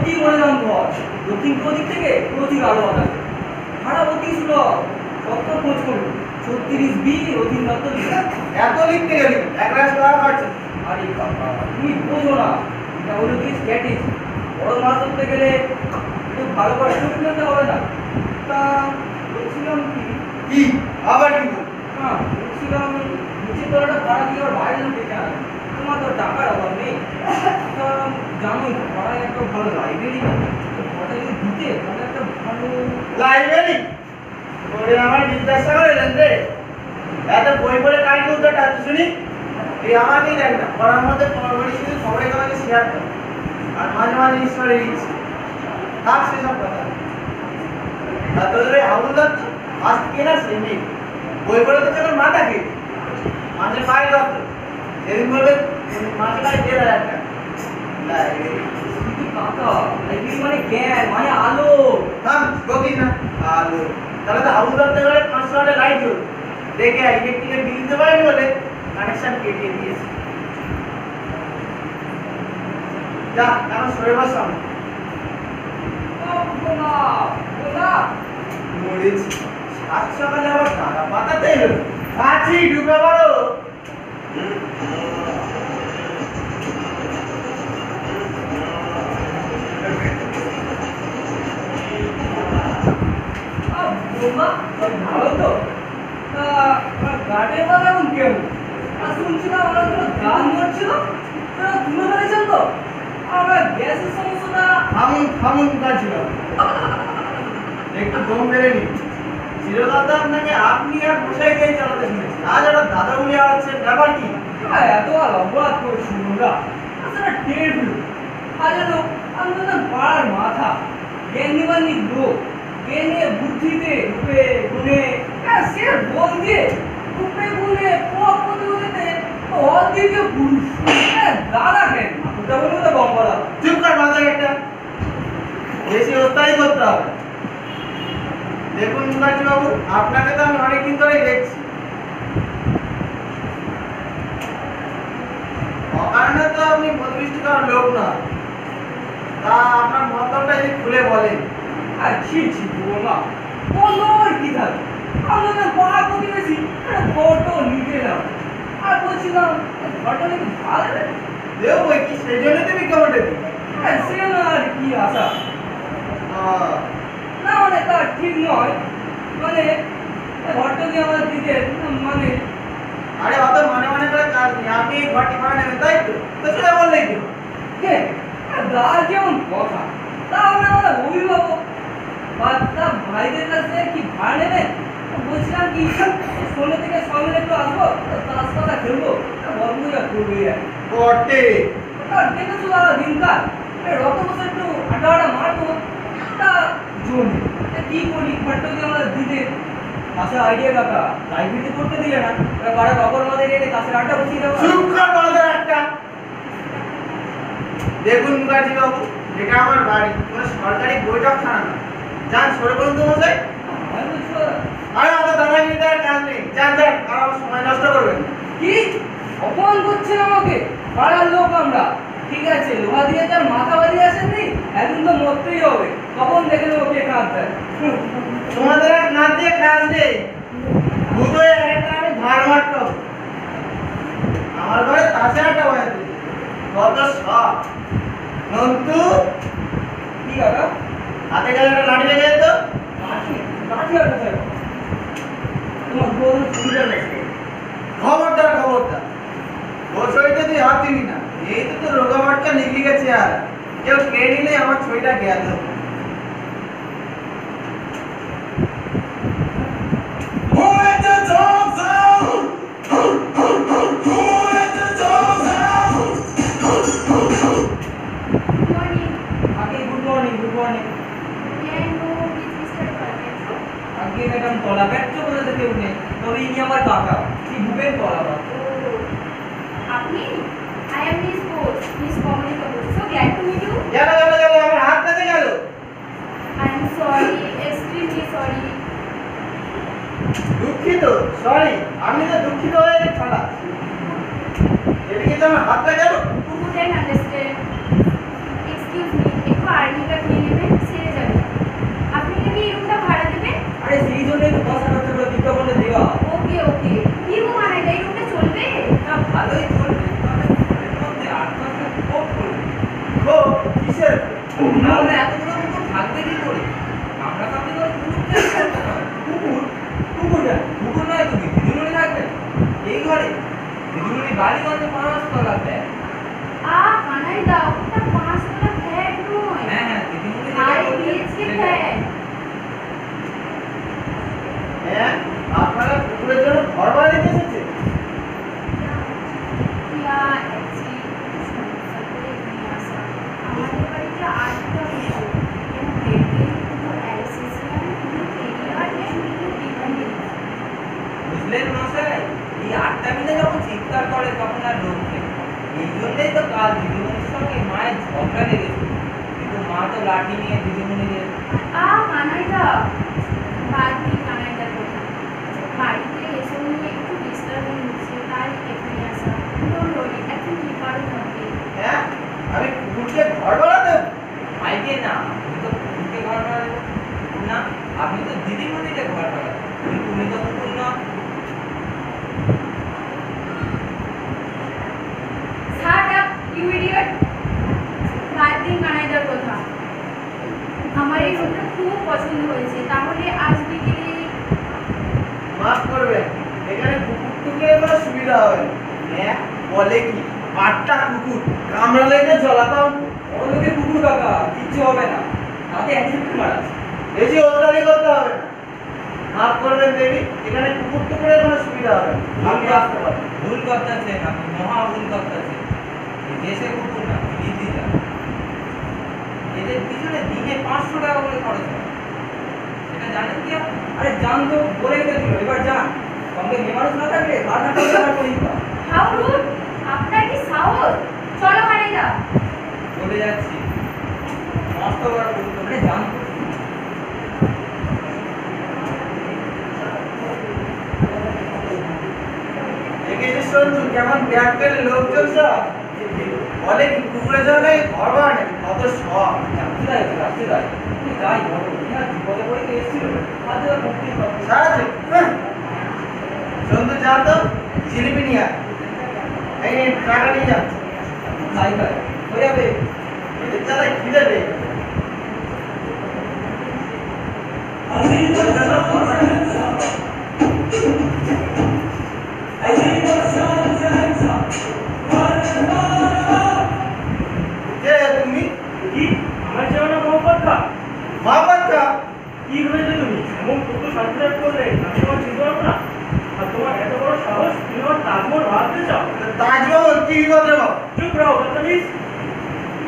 কি বললাম বল, দক্ষিণ দিক থেকে প্রতি আলো বাতাস ভাড়া অতি সুলভ, কত খোঁজ করুন 36B অধীন দত্ত। এত লিখতে গেলি 1,00,000 টাকা খরচ। আরে বাবা তুমি বোঝো না, এটা হলো কি স্ট্র্যাটেজি। বড় মাছ ধরতে গেলে একটু ভালো করে শুরু করতে হবে না। তা বলছিলাম কি আবার কি হ্যাঁ বলছিলাম নিচে তলাটা ভাড়া দিয়ে আবার বাইরে যেতে চান, তোমার তো টাকার অভাব নেই। তা জানোই তো পাড়ায় একটা ভালো লাইব্রেরি নেই, ঘরটা যদি দিতে তাহলে একটা ভালো লাইব্রেরি ওরে আমার বিদ্যাসাগর এলেন রে। এত বই পড়ে কার কি উদ্ধারটা আছে শুনি। এই আমাকেই দেখ না, পড়ার মধ্যে পড়াবড়ি শুধু সবাই আমাকে শেয়ার করে আর মাঝে মাঝে ঈশ্বরের ইচ্ছে থাক সেসব কথা। আর তোদের হাউলদার তো আজ থেকে না সেমনি বই পড়ে তো যখন মাথা খেয়ে মাঝে পায়ে গত সেদিন বলবে মাঝে পায়ে 1,500 টাকা লাইব্রেরি। কাকা লাইব্রেরি মানে জ্ঞান মানে আলো। থাম বকি না আলো। তাহলে তো হাউলদার থেকে 500 টাকা লাইট জ্বল দেখে ইলেকট্রিকের বিল দিতে পারেনি বলে কানেকশন কেটে দিয়েছে। যা এখন সরে বস সামনে। মরিচ সাত সকালে আবার টাকা পাতাতে এলো আছি ঢুকে পড়ো। ভালো তো গার্ডের বাবা এখন কেমন? আর শুনছিলাম ওরা কোনো গান ধরছিল, তুলে ধরেছেন তো? আমার গ্যাসের সমস্যাটা থামুন থামুন কাছিল একটু দম বেড়ে নিন। চিরদাদা আপনাকে আপনি আর বসাই দিয়ে চালাতে শুনেছি, আজ একটা দাদা বলে আছেন, ব্যাপার কি? এত অপরাধ করছি ওরা আসলে টের পেল আজ আমি তো পাড়ার মাথা জ্ঞানীবান্নিক লোক, জ্ঞানে বুদ্ধিতে রূপে গুণে সে বল দিয়ে রূপে গুণে প্রতিযোগিতে অদ্বিতীয় পুরুষ দাদা কেন ওটা বলবো তো বম্বলা। চুপ কর মাথায় একটা বেশি ওস্তাদি করতে হবে। দেখুন মুখার্জি বাবু, আপনাকে তো আমি অনেকদিন ধরেই দেখছি, অকারণে তো আপনি প্রতিষ্ঠিত লোক না। তা আপনার মতটা যদি খুলে বলেন। আর ছি ছি বলা বলার কি থাকে, আমাদের পাড়া প্রতিবেশী ফটো নিতে না আর বলছিলাম ঘরটা নাকি ভালো দেব বই কি সেই জন্য তুমি কমেন্টে দিই সে না আর কি আশা না মানে তার ঠিক নয়, মানে ঘরটা দিয়ে আমার দিতে মানে আরে অত মনে মনে করে কাজ নেই, আপনি এই ঘরটি ভাড়া নেবেন তাই তো? তো সেটা বললেই তো। কে দার যেমন কথা তা আমরা আমাদের অভিভাবক বা তা ভাইদের কাছে কি ভাড়া নেবেন? বলছিলাম কি সন্ধ্যে থেকে সঙ্গে একটু আসবো, তার কথা খেলবো, বন্ধুরা করবে বটে আর দেখেছো দাদা দিনকাল রত বসে একটু আড্ডা মারবো, তা জমি কি করি ঘরটা দিয়ে আমাদের দিতে কাছে আইডিয়া কাকা লাইব্রেরিতে করতে দিলে না, পাড়া বাবার মধ্যে রেখে কাছের আড্ডা বসিয়ে দেবো। সুখর বাজার একটা। দেখুন মুখার্জি বাবু, এটা আমার বাড়ি, কোনো সরকারি বৈঠক খানা না। যান সরে বলুন তো মশাই। আরে অত দাদাগিরি দেওয়ার কাজ নেই, যান যান, আর আমার সময় নষ্ট করবেন না। কি অপমান করছেন আমাকে? পাড়ার লোক আমরা, ঠিক আছে লোহা দিয়ে তার মাথা বাড়িয়ে আসেননি, এখন তো মরতেই হবে, তখন দেখে নেবো কে কাঁদ দেয়। তোমাদের আর না দিয়ে কাজ নেই, দুটো একটা আমি ধার মারতে হবে। আমার ঘরে তাছে একটা বয়ে দিই কত সব নন্তু কি কাকা হাতে গেলে একটা লাঠি লেগে যেত। লাঠি লাঠি আর কোথায় তোমার বউ সুবিধা লাগছে। খবরদার খবরদার, ওর ছবিতে তুই হাত দিবি না, এই তো তোর রোগাবাটটা নিগলি গেছে, আর কেউ কেড়ে নিলে আমার ছবিটা গেল। তলা ব্যক্ত করে কেউ নেই, তবে ইনি আমার কাকা, কি ভুবেন তলা বা আপনি I am his boss, Miss Komali Kapoor. So glad to meet you. গেল গেল গেল, আমার হাত কাছে গেল। I am sorry, extremely sorry. দুঃখিত, সরি, আমি তো দুঃখিত হয়ে ছাড়া এদিকে তো আমার হাতটা গেল। Who couldn't understand? Excuse me, একটু আর্লি কিসের তাহলে এতগুলো কুকুর থাকবে কি করে? আমরা তো আমাদের কুকুরকে করতে না। কুকুর কুকুর না কুকুর নয় তুমি দিদিমণি থাকবে এই ঘরে। দিদিমণি বাড়িগঞ্জে 5 তলা ফ্ল্যাট। কানাই দাও, ওটা 5 তলা ফ্ল্যাট নয়। হ্যাঁ হ্যাঁ দিদিমণি হাই বিএচকে ফ্ল্যাট। হ্যাঁ আপনারা কুকুরের জন্য ঘর ভাড়া দিতে এসেছে ইয়া একচুয়ালি সমস্যা করে নিয়ে আসা। আমাদের বাড়িতে 8টা কুকুর এবং বেডে পুরো অ্যালসেসিয়ান, পুরো টেরিয়ার এন্ড পুরো ডিভাইন। বুঝলেন মশাই, এই 8টা মিলে যখন চিৎকার করে তখন আর লোক নেই। এই জন্যই তো কাল দিদিমণির সঙ্গে মায়ের ঝগড়া লেগেছে। কিন্তু মা তো লাঠি নিয়ে দিদিমণিদের কানাই দাও, বাড়ি কানাইদার কথা। বাড়িতে এসে নিয়ে একটু ডিস্টার্বিং হচ্ছে, তাই এখানে আসা। ডোন্ট ওয়ারি, এখন কি পারো থাকবে। হ্যাঁ আমি কুকুরকে ঘর ভাড়া দেব মাইকে না, তুমি তো কুকুরকে ঘর ভাড়া দেবে না, আপনি তো দিদিমণিকে ঘর ভাড়া দেবেন। কিন্তু তুমি তো কুকুর না। Shut up you idiot. বাদ দিন কানাইদার কথা। আমার এই রুমটা খুব পছন্দ হয়েছে, তাহলে আজ বিকেলে মাফ করবেন এখানে কুকুর টুকুরের কোনো সুবিধা হবে না। হ্যাঁ বলে কি 8টা কুকুর কামড়ালে যে জ্বলাতাম ওদেরকে কুকুর কাকা কিচ্ছু হবে না, তাতে অ্যাক্সিডেন্ট মারা আছে। বেশি ওস্তাদি করতে হবে না। মাফ করবেন দেবী এখানে কুকুর টুকুরের কোনো সুবিধা হবে না। আপনি আসতে পারেন ভুল করতেছেন আপনি, মহা ভুল করতেছেন। এই দেশে কুকুর না দিদি না, এদের পিছনে দিনে 500 টাকা করে খরচ হয়। সেটা জানেন কি আপনি? আরে জান তো বলে দিল, এবার যান। সঙ্গে মেয়ে মানুষ না থাকলে রান্না করে করে দিতাম। How rude. আপনার কি সাহস? চলো কানাইদা। চলে যাচ্ছি, মস্ত বড় ভুল করে জান তো। দেখেছি শুনছু কেমন ব্যাগ করে লোকজন সব বলে কি কুকুরের জন্য ঘর ভাড়া নেবে কত সব রাখতে যাই যাই বলো, বিপদে পড়ে এসেছিল হাতে মুক্তি পাবো। সাহায্য সন্তু যা তো জিলিপি নিয়ে আয়। এই টাকা নিয়ে যা খাই খাই হয়ে যাবে। এদের চালাই খিদে পেয়ে গেছে। কে তুমি কি আমার জীবনে মোহাম্মদ খা মোহাম্মদ খা কি ভেবেছো তুমি এমন কত সাবস্ক্রাইব করলে আমি তোমার চিনতে পারবো না? আর তোমার এত বড় সাহস তুমি আমার তাজমহল ভাবতে চাও? তাজমহল কি বিপদ রে বাবা? চুপ রহো বদতমিজ।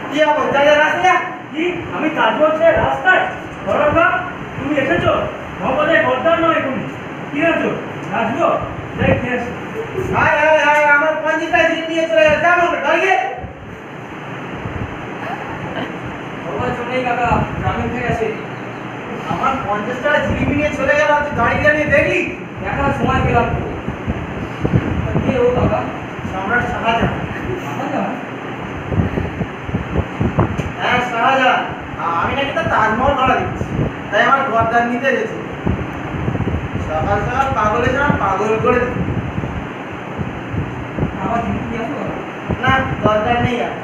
কি আবার যা যা রাস্তা কি আমি তাজমহল ছেড়ে রাস্তায়? ধরো খা, তুমি এসেছো মোহাম্মদের গদ্দার নয় তুমি। কি আছো নাচবো? যাই খেয়ে আসি। হায় হায় হায় আমার 50টা জিনিস নিয়ে চলে গেছে কেমন দাঁড়িয়ে সবাই চলেই কাকা গ্রামে থেকে আসে। আমার 50টা জিনিস নিয়ে চলে গেল তুই দাঁড়িয়ে দাঁড়িয়ে দেখলি দেখার সময় পেলাম তো। কে ও কাকা? সম্রাট শাহজাহান শাহজাহান? হ্যাঁ শাহজাহান আমি নাকি তার তাজমহল ভাড়া দিচ্ছি তাই আমার গদ্দার নিতে গেছি সকাল সকাল পাগলের জন্য পাগল করে দিই আবার জিনিস নিয়ে আসো কাকা। না দরকার নেই আর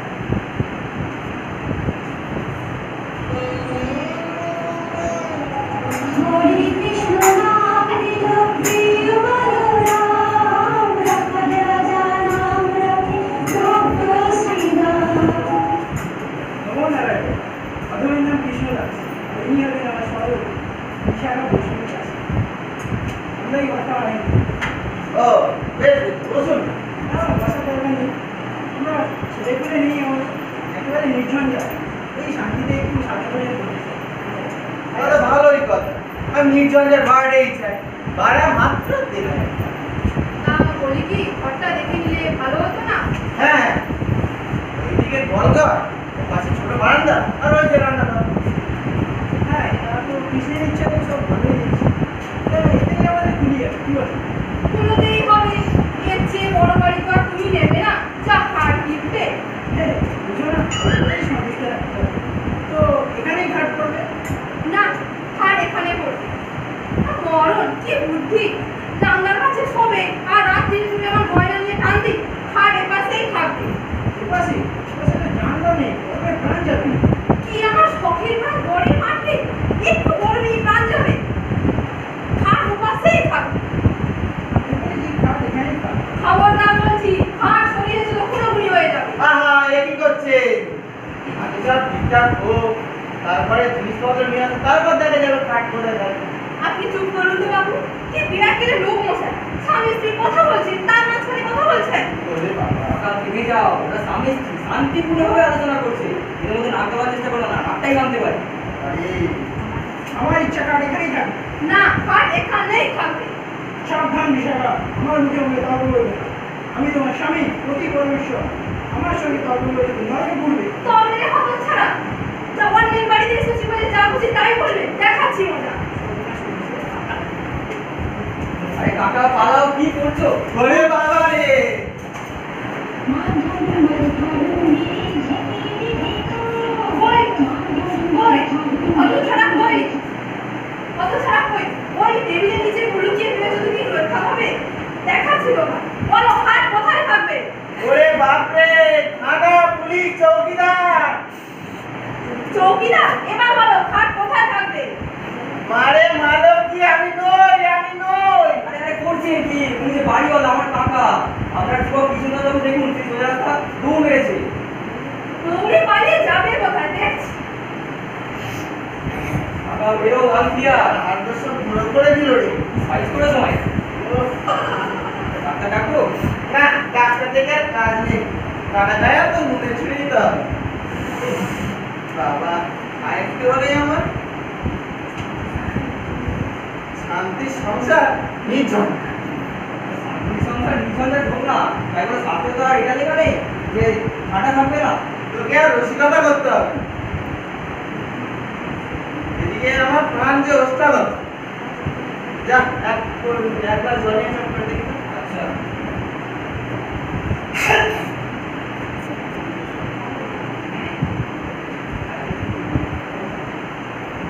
হরে কৃষ্ণ নাম নিল প্রিয় বলরাম, রাখা রাজা নাম রাখে ভক্ত শ্রীরাম। নমো নারায়ণ। আমার নাম কৃষ্ণদাস। ইনি হলেন আমার সহযোগী বিশাখা বৈষ্ণবী দাস। আমরা এই কথা অনেক ও বেশ বসুন বাসা করবেন নেই। আমরা ছেলেপুলে নেই, আমার একেবারে নির্জন যায়। এই শান্তিতে একটু সাথে করে তাহলে ভালোই কথা আমি নির্জনের ভাড়াই চাই ভাড়া মাত্র 3000 বলি কি ঘরটা দেখে নিলে ভালো হতো না? হ্যাঁ ওইদিকে কলঘর পাশে ছোট বারান্দা আর ওই যে রান্নাঘর হ্যাঁ, এটা তো কৃষ্ণের ইচ্ছাতে সব ভালোই হয়েছে। এটাই আমাদের ক্লিয়ার, কি বলে? পুরোতেই হবে। এর চেয়ে বড় বাড়ি তো আর তুমি নেবে না, যা হার কিনবে। হ্যাঁ, বুঝো না? এই সন্তুষ্ট রাখতে হবে। তো এখানেই ঘাট করবে? না, হার এখানে পড়বে। মরণ কি বুদ্ধি! জানলার কাছে শোবে আর রাত্রি তুমি আমার গয়না নিয়ে কান্দি, হার এপাশেই থাকবে। এপাশে তো জানলা নেই, গরমে প্রাণ যাবে। কি আমার শখের প্রাণ গড়ে মারবে? একটু গরমেই প্রাণ যাবে। খাট উপাসেই থাকবে। আপনি বলে যে খাট এখানেই খাট। খবরদার বলছি, খাট সরিয়ে দিলে খুনোখুনি হয়ে যাবে। আহা, এ কি করছে? আগে সব ঠিকঠাক হোক, তারপরে জিনিসপত্র নিয়ে আসো, তারপর দেখা যাবে কাঠ কোথায় থাকে। আপনি চুপ করুন তো বাবু। কি বিরাট করে লোক মশাই, স্বামী স্ত্রী কথা বলছেন, তার মাঝখানে কথা বলছেন। ওরে বাবা, কাকা থেমে যাও, ওরা স্বামী স্ত্রী শান্তিপূর্ণভাবে আলোচনা করছে। এর মধ্যে নাক দেওয়ার চেষ্টা করো না, নাকটাই ভাঙতে পারে। আরে আমার ইচ্ছা কাঠ এখানেই থাকবে। না, খাট এখানেই থাকবে। সাবধান বিশাখা, আমার মুখে মুখে তর্ক করবে না। আমি তোমার স্বামী প্রতি পরমেশ্বর, আমার সঙ্গে তর্ক করে তুমি নরকে পড়বে। তবে রে হতচ্ছাড়া, যা অন্যের বাড়িতে এসেছি বলে যা খুশি তাই বলবে, দেখাচ্ছি মজা। আরে কাকা পালাও, কি করছো? ওরে বাবা রে, কই কই হতচ্ছাড়া কই, হতচ্ছাড়া কই? ওই টেবিলের নিচে লুকিয়ে ফেলেছো তুমি রক্ষা পাবে, দেখাচ্ছি বাবা। বলো খাট কোথায় থাকবে? ওরে বাপ রে, থানা, পুলিশ, চৌকিদার। চৌকিদার, এবার বলো খাট কোথায় থাকবে? মারে মালক কি, আমি নই, আমি নই। আরে আরে করছেন কি? উনি যে বাড়িওয়ালা, আমার কাকা। আপনার যুবক কৃষ্ণদাস বাবু দেখুন, সেই সোজা রাস্তা দৌড় মেরেছে। দৌড়ে পালিয়ে যাবে কোথায় দেখছি। কাকা বেরো, হাল ক্লিয়ার। আর তো সব ঘুরে করে দিল রে। সাইজ করে সময় উফ, ডাক্তার ডাকো। না, ডাক্তার থেকে আর কাজ নেই। টাকা দেয় তো মুখে ছুড়ে দিতে হবে। বাবা, আরেকটু হলেই আমার শান্তি সংসার নির্জন। সংসার নিঃসন্দেহে ঢোক না, তাই বলে সাথে তো আর এটা লেখা নেই যে ফাটা থাকবে না। তোকে আর রসিকতা করতে হবে। এদিকে আমার প্রাণ যে ওস্তাগত। যা, একবার জলে সব করে দেখি তো। আচ্ছা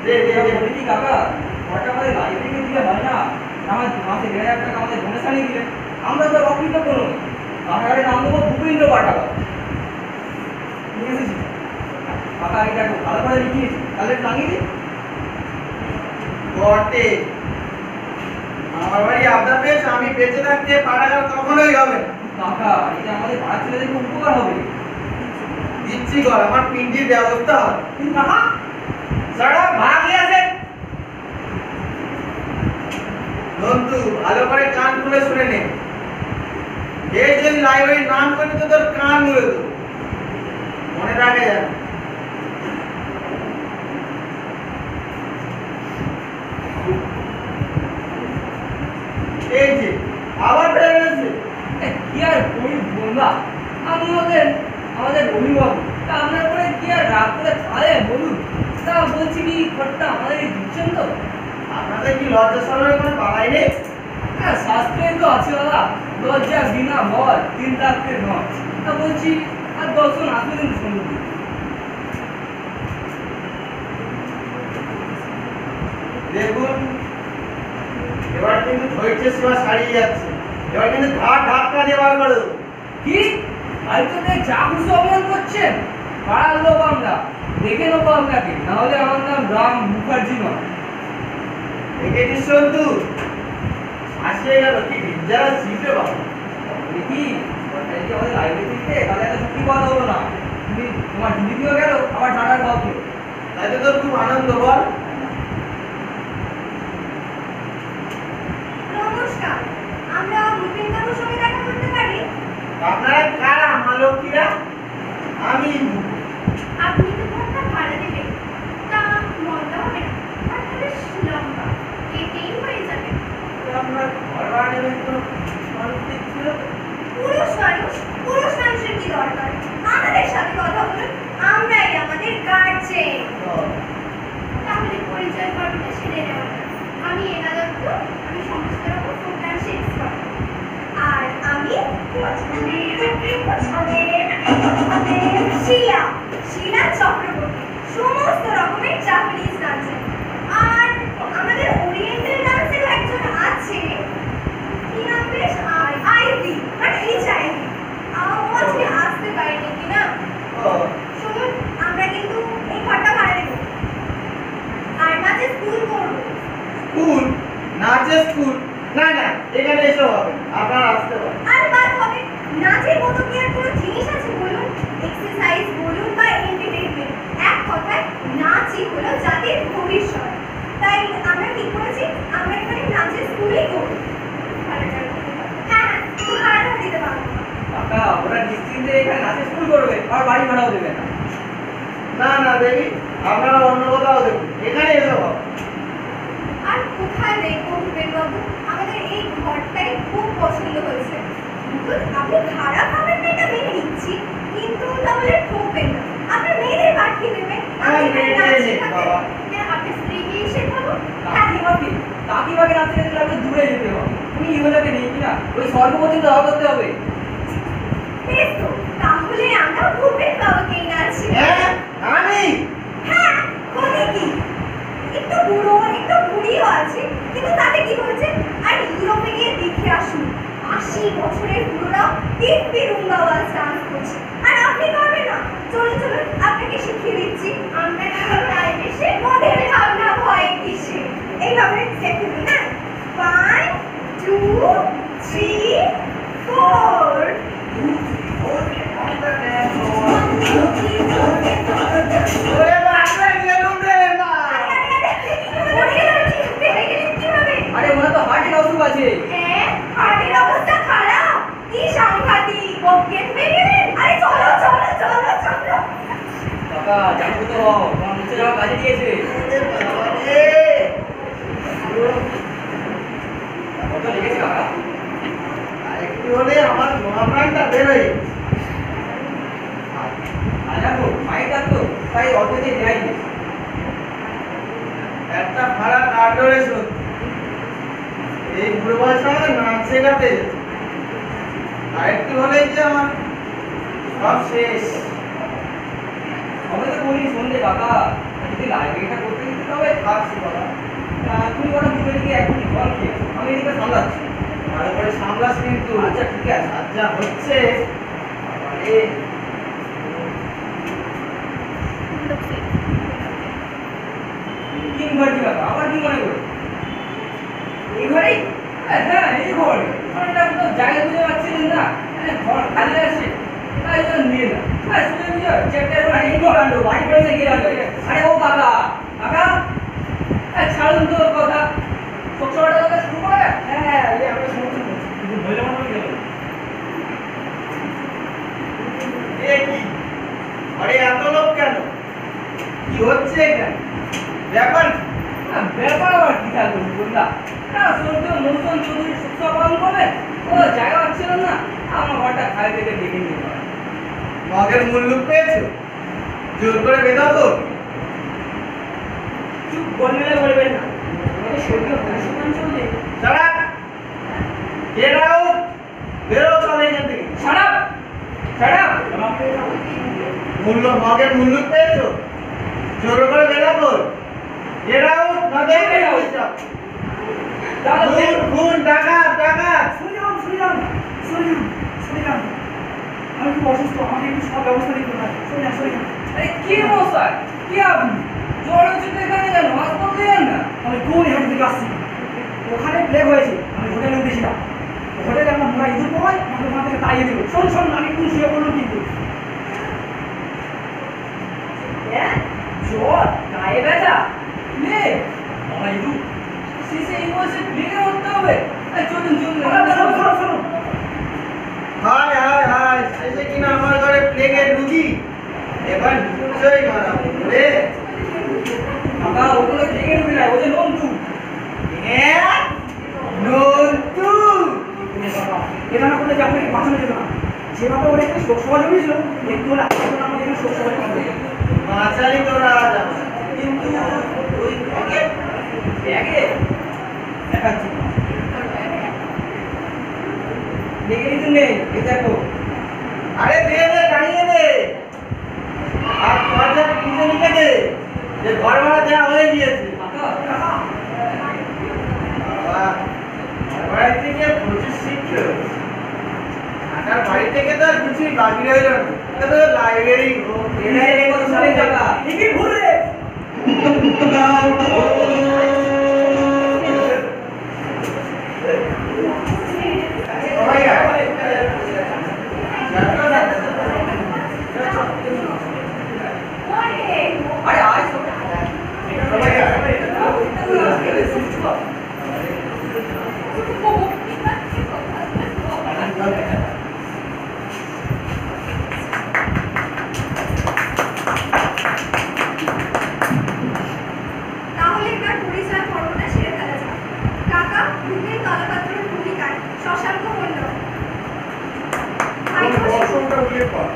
দে দে দে। বলি কি কাকা, কটা আমাদের লাইব্রেরিতে দিলে হয় না? আমার মাসে 1,500 টাকা আমাদের ডোনেশনই দিলে। আমরা তো অকৃতজ্ঞ নই। কাকারে নাম দেবো ভূপেন্দ্র পাঠাগার। নিয়ে এসেছি কাকা, এই দেখো ভালো করে লিখিয়েছি, তাহলে একটু লাগিয়ে দিই। বটে, আমার বাড়ি আবদা পেয়েছ, আমি বেঁচে থাকতে পাঠাগার কখনোই হবে না। কাকা, এটা আমাদের পাড়ার ছেলেদের খুব উপকার হবে। দিচ্ছি কর, আমার পিন্ডির ব্যবস্থা হবে। কিন্তু কাকা, সারা ভাগ গেছে। নন্দু, ভালো করে কান খুলে শুনে নে। এই যে লাইব্রেরির নাম করে তো তোর কান মুড়ে দেবো, মনে রাখে যেন। এই যে আবার বেড়ে গেছে। কি আর করি বন্ধা, আমাদের রবিবাবু, তা আপনার করে কি আর রাগ করে খালে বলুন। তা বলছি কি, ঘরটা আমাদেরই দিচ্ছেন তো? আপনাদের কি লজ্জা শরমের কোনো বাড়াই নেই? হ্যাঁ, শাস্ত্রে তো আছে দাদা, লজ্জা বিনা ভয় 3 রাত্রে নয়। তা বলছি আর 10 জন আসবেন সমুদ্রে। দেখুন, এবার কিন্তু ধৈর্যের সীমা ছাড়িয়ে যাচ্ছে। এবার কিন্তু ঘাট ধাক্কা দিয়ে বার করে দেবো। কি হয়তো যা খুশি অপমান করছেন? পাড়ার লোক আমরা, দেখে নেবো আপনাকে, নাহলে আমার নাম রাম মুখার্জি নয়। দেখেছিস সন্তু, আসিয়ে গেল কি যারা জিতে বাবা। দেখি যদি আমাদের লাইব্রেরিতে, তাহলে একটা সত্যি কথা হলো না। তুমি তোমার ডিউটিও গেল, আবার টাটার খাও খেলো। তাতে তোর খুব আনন্দ বল। নমস্কার, আমরা ভূপেন্দ্রবাবুর সঙ্গে দেখা করতে পারি? আপনারা কারা মালকিরা? আমি আপনি তো ঘরটা ভাড়া দেবেন, তা মন্দা হবে না, ঘরটা বেশ লম্বা, এতেই হয়ে যাবে। আপনার ঘর ভাড়া নেবেন তো শান্তি ছিল। পুরুষ মানুষের কি দরকার? আমাদের সাথে কথা বলুন, আমরাই আমাদের গার্জেন। তাহলে পরিচয় পর্বটা সেরে নেওয়া যাক। আমি এনা দত্ত, আমি সমস্ত রকম ফুড ডান্স এক্সপার্ট। আর আমি শিলা চক্রবর্তী, সমস্ত রকমের জাপানিজ ডান্সের। আর আমাদের ওরিয়েন্টাল ডান্সের একজন আছে, কি নাম বেশ, আইভি, মানে এইচ আইভি। ও আজকে আসতে পারেনি কি না? নাচই হলো জাতির ভবিষ্যৎ। তাই আমরা ঠিক করেছি আমরা এখানে নাচের স্কুলই করব। হ্যাঁ, তুমি ভাড়াটা দিতে পারবো না। কাকা ওরা নিশ্চিন্তে এখানে নাচের স্কুল করবে আর বাড়ি ভাড়াও দেবে না। না না দেবী, আপনারা অন্য কোথাও দেখুন, এখানে এসে পাবো। আর কোথায় দেখবো ভূপেনবাবু, আমাদের এই ঘরটাই খুব পছন্দ হয়েছে। তো আপনি ভাড়া পাবেন না এটা মেনে নিচ্ছি, কিন্তু তাহলে ঠকবেন না। আপনার মেয়েদের পাঠিয়ে দেবেন, আমি এখানে নাচ শেখাতে। হ্যাঁ, আপনার স্ত্রীকে শেখাবো। হ্যাঁ, কাকিমাকে নাচতে গেলে আমাকে দূরে যেতে হবে। তুমি ইহলোকে নেই কিনা ওই স্বর্গ পর্যন্ত যাওয়া করতে হবে। বেশ তো, তাহলে আমরা ভূপেনবাবুকেই নাচি। হ্যাঁ আমি হ্যাঁ, ক্ষতি কি? একটু বুড়ো একটু বুড়িও আছে, কিন্তু তাতে কি হয়েছে? আর ইউরোপে গিয়ে দেখে আসুন, 80 বছরের বুড়োরাও দিব্যি রুম্বা ওয়ালস ডান্স করছে। আর আপনি পারবেন না? চলুন চলুন, আপনাকে শিখিয়ে দিচ্ছি। আমরা না প্রায় বেশি মদের ভাবনা ভয় কিসে। এইভাবে স্টেপ তুলুন না। 1 2 3 4। ওরে বাবা গেলুম রে মা। আরে ওরা তো হার্টের অসুখ আছে। হার্টের অবস্থা খারাপ, কি সাংঘাতিক। অজ্ঞান হয়ে গেলেন? আরে চলো চলো চলো চলো। কাকা জানবো তো হও, তোমার মুছে যাওয়া কাজে দিয়েছে। ওরে বাবা রে। কত লেগেছে কাকা? আর একটু হলে আমার মহাপ্রাণটা বেরোয়। আর জানো মায়ের ডাকতো তাই অল্প দিয়ে দেয় নি। একটা ভাড়া কার ধরে শোন, এই বুড়ো বয়সে আমাকে নাচ শেখাতে আর একটু হলেই যে আমার সব শেষ। আমি তো বলি সন্ধে কাকা যদি লাইব্রেরিটা করতে দিতে তবে থাকছি বাবা। তুমি ওরা দুটো দিকে এখনই জল খেয়ে আমি এদিকে সামলাচ্ছি। ভালো করে সামলাস কিন্তু। আচ্ছা ঠিক আছে। আর যা হচ্ছে বাবারে। কি ঘর কাকা আবার কি মনে করো? এই ঘরেই? হ্যাঁ এই ঘরে। ঘরটা তো জায়গা খুঁজে পাচ্ছিলেন না, ঘর খালি আছে তাই জন্য নিয়ে না। আর শুনে নিয়ে চেকটার বাড়ি কি কাণ্ড, বাড়ি পড়ে গিয়ে আরে ও কাকা কাকা ছাড়ুন তো ওর কথা। সবসময়টা কথা শুরু করে। হ্যাঁ এই আমরা সমস্যা করছি কিন্তু মহিলা মানুষ গেল। এ কি? আরে এত লোক কেন? কি হচ্ছে এখানে? ব্যাপার কি? ব্যাপার আবার কি থাকবে বললা না সৌদ্য মৌসুম চৌধুরী সুস্থ পালন করবেন ও জায়গা পাচ্ছিলেন না আমার ঘরটা খাই থেকে ডেকে নিয়ে যাবে। মগের মুল্লুক পেয়েছো? জোর করে বেঁধাও তো। চুপ বললে বলবেন না আমাদের শরীরে পশুপান চলছে। সারা গেট আউট, বেরো সব এখান থেকে। ছাড়াপ ছাড়াপ মগের মুল্লুক পেয়েছো? জোর করে বেঁধাও তো। গেট আউট, না দেখে খুন ডাকাত ডাকাত। আমি খুব অসুস্থ, আমাকে একটু সব ব্যবস্থা নিতে হবে। আরে কি মশাই কি আপনি জ্বর হচ্ছে তো এখানে কেন হাসপাতালে যান না। আমি কোন হেঁটে থেকে আসছি, ওখানে প্লেগ হয়েছে, আমি হোটেলে উঠেছিলাম। হোটেলে আমার মোড়া ইঁদুর পাওয়ায় আমাকে ওখান থেকে তাড়িয়ে দিল। শোন শোন, আমি একটু শুয়ে পড়লাম কিন্তু। হ্যাঁ জ্বর গায়ে ব্যথা নে আমার ইঁদুর শেষে এই বয়সে প্লেগে মরতে হবে। চলুন চলুন হায় হায় হায়, শেষে কিনা আমার ঘরে প্লেগের রুগী। এবার নিশ্চয়ই মারা রে। কাকা ওগুলো প্লেগে ঢুকে না ও যে নন্টু। হ্যাঁ নন্টু। এটা না করলে যে আপনাকে বাঁচানো যেত না। যেভাবে ওরা এখানে শোকসভা জমিয়েছিল, একটু হলে আমাদের এখানে শোকসভা জমা। বাঁচালি তোরা আজ আমার। কিন্তু ওই ব্যাগে ব্যাগে দেখাচ্ছি দেখে নিতে নেই এ দেখো। আরে দে দে, টাঙিয়ে দে। আর দরজা কিনে নিতে দে, যে ঘর ভাড়া দেওয়া হয়ে গিয়েছে। কাকা বাবা, ঘর ভাড়া থেকে প্রচুর শিখলো। ঢাকার বাড়ি থেকে তো আর কিছুই বাকি রইল না। এটা তো লাইব্রেরি হোক, এটাই রেকর্ড চলে কাকা ঠিকই ভুল রে। সবাই আয়। ওরে, আরে আয় বিয়ের পর